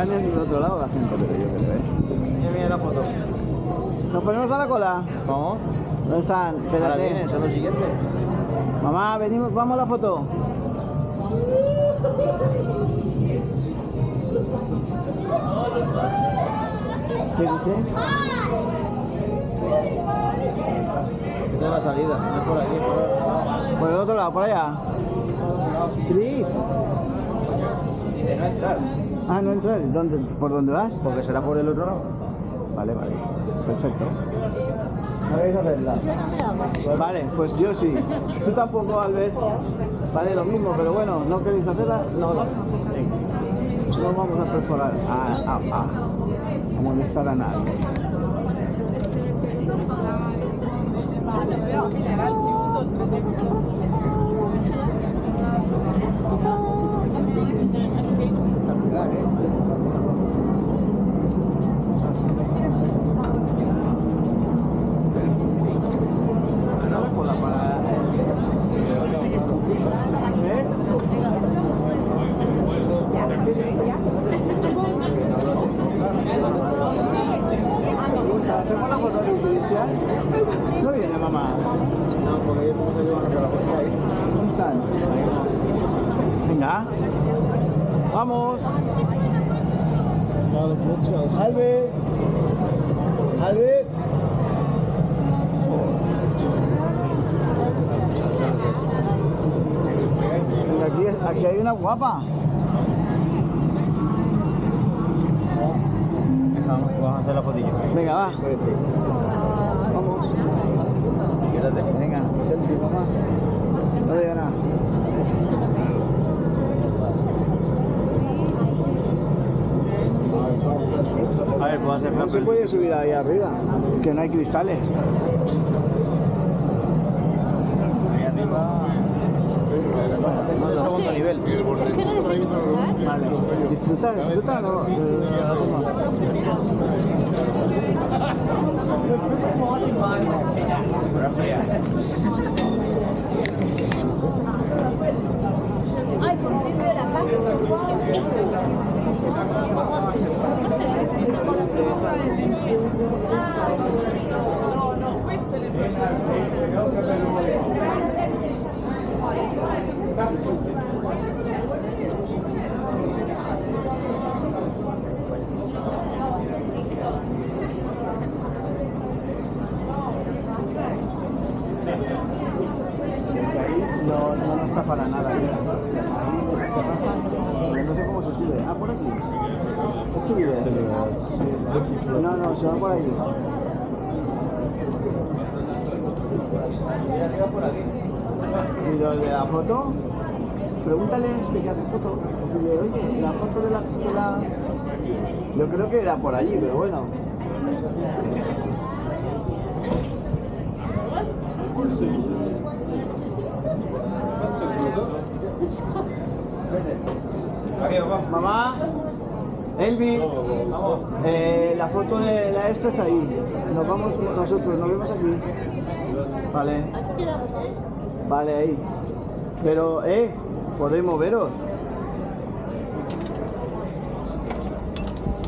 está ni en el otro lado la gente, pero yo creo, Mira la foto. ¿Nos ponemos a la cola? Vamos. ¿Dónde están? Ahora Espérate. vienen, son los siguientes. Mamá, venimos, vamos a la foto. ¿Qué dice? Esta es la salida, no es por aquí, es por otro lado. Por el otro lado, por allá. Cris. Dice no entrar, Ah, no entrar. ¿Dónde, ¿por dónde vas? porque será por el otro lado. Vale, vale. Perfecto. ¿Sabéis hacerla? Vale, pues yo sí. Tú tampoco, Albert. Vale, lo mismo, pero bueno, ¿no queréis hacerla? No. Venga. Pues no vamos a perforar. A molestar a nadie. Espectacular, ¿eh? Ahora la cola para... ¿Eh? ¿Hacemos la foto de Cristian? No viene, mamá. No, porque yo tengo que llevar a la foto ahí. ¿Dónde están? Venga. Vamos. Albert. Albert. Venga, aquí hay una guapa. Vamos a hacer la fotillo. Venga, va. Vamos. Quédate. Venga, selfie, mamá. No digo nada. A ver, puedo hacer No se puede subir ahí arriba, que no hay cristales. ahí arriba. No, no, segundo nivel. Vale. Disfruta, disfruta, no. Ay, por fin veo la No, no, questo è Ahí no está para nada. No sé cómo se sube. Ah, por aquí. ¿Se sube? No, se va por ahí. Y lo de la foto, pregúntale a este que hace foto. Dile, oye, la foto de la... Yo creo que era por allí, pero bueno. Mamá, Elvi, la foto de la esta es ahí. Nos vamos nosotros, nos vemos aquí. Vale. Vale, ahí. Pero, podéis moveros.